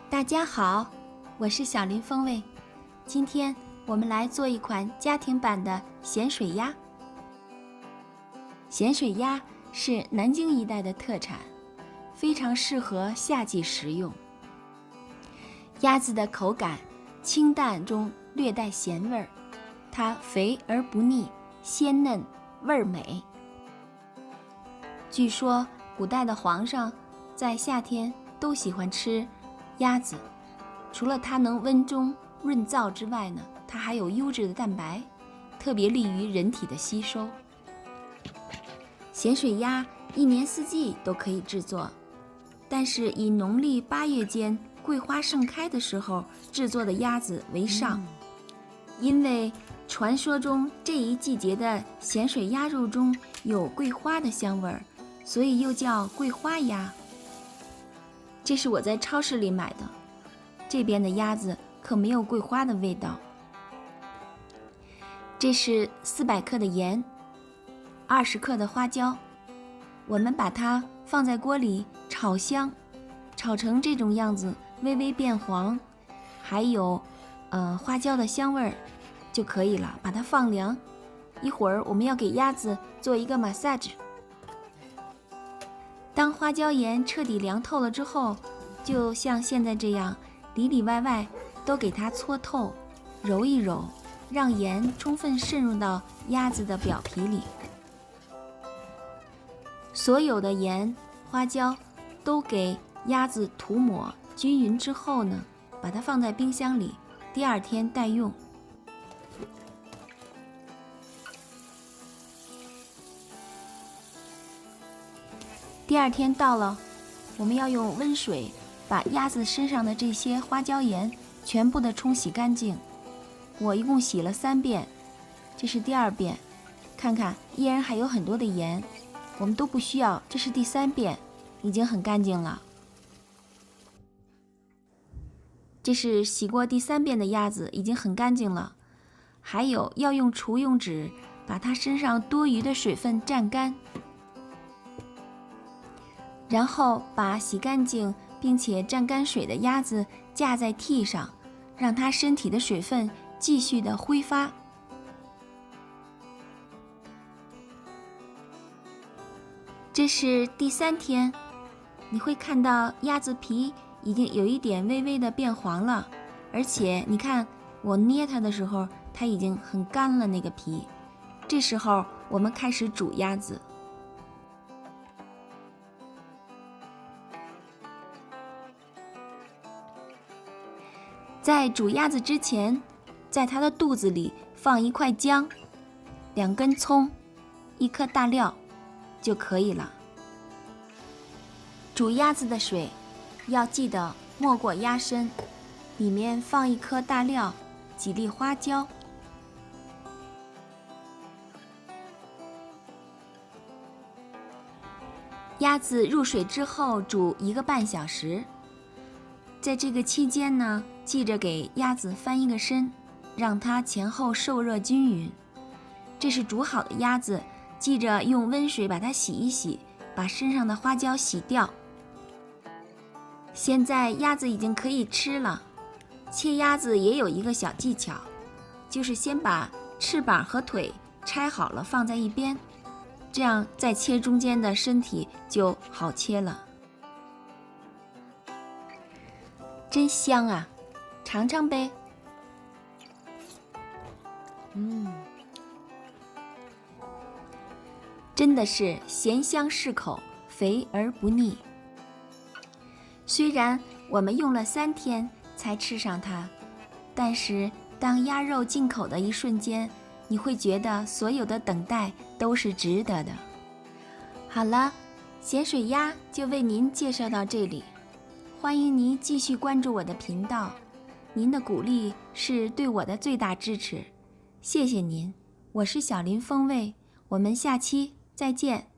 大家好，我是小林风味。今天我们来做一款家庭版的咸水鸭。咸水鸭是南京一带的特产，非常适合夏季食用。鸭子的口感清淡中略带咸味儿，它肥而不腻，鲜嫩味儿美。据说古代的皇上在夏天都喜欢吃鸭子，除了它能温中润燥之外呢，它还有优质的蛋白，特别利于人体的吸收。咸水鸭一年四季都可以制作，但是以农历8月间桂花盛开的时候制作的鸭子为上，因为传说中这一季节的咸水鸭肉中有桂花的香味儿，所以又叫桂花鸭。这是我在超市里买的，这边的鸭子可没有桂花的味道。这是400克的盐，20克的花椒，我们把它放在锅里炒香，炒成这种样子，微微变黄，还有花椒的香味儿就可以了，把它放凉。一会儿我们要给鸭子做一个 massage。当花椒盐彻底凉透了之后，就像现在这样，里里外外都给它搓透，揉一揉，让盐充分渗入到鸭子的表皮里。所有的盐、花椒都给鸭子涂抹均匀之后呢，把它放在冰箱里，第2天待用。第2天到了，我们要用温水把鸭子身上的这些花椒盐全部的冲洗干净。我一共洗了3遍，这是第2遍，看看依然还有很多的盐，我们都不需要，这是第3遍，已经很干净了。这是洗过第3遍的鸭子，已经很干净了。还有要用厨用纸把它身上多余的水分蘸干，然后把洗干净并且蘸干水的鸭子架在屉上，让它身体的水分继续的挥发。这是第3天，你会看到鸭子皮已经有一点微微的变黄了，而且你看我捏它的时候，它已经很干了那个皮。这时候我们开始煮鸭子。在煮鸭子之前，在它的肚子里放1块姜、2根葱、1颗大料就可以了。煮鸭子的水要记得没过鸭身，里面放1颗大料、几粒花椒。鸭子入水之后煮1个半小时，在这个期间呢，记着给鸭子翻1个身，让它前后受热均匀。这是煮好的鸭子，记着用温水把它洗一洗，把身上的花椒洗掉。现在鸭子已经可以吃了。切鸭子也有一个小技巧，就是先把翅膀和腿拆好了放在一边，这样再切中间的身体就好切了。真香啊，尝尝呗。真的是咸香适口，肥而不腻。虽然我们用了3天才吃上它，但是当鸭肉进口的一瞬间，你会觉得所有的等待都是值得的。好了，咸水鸭就为您介绍到这里，欢迎您继续关注我的频道，您的鼓励是对我的最大支持，谢谢您。我是小林风味，我们下期再见。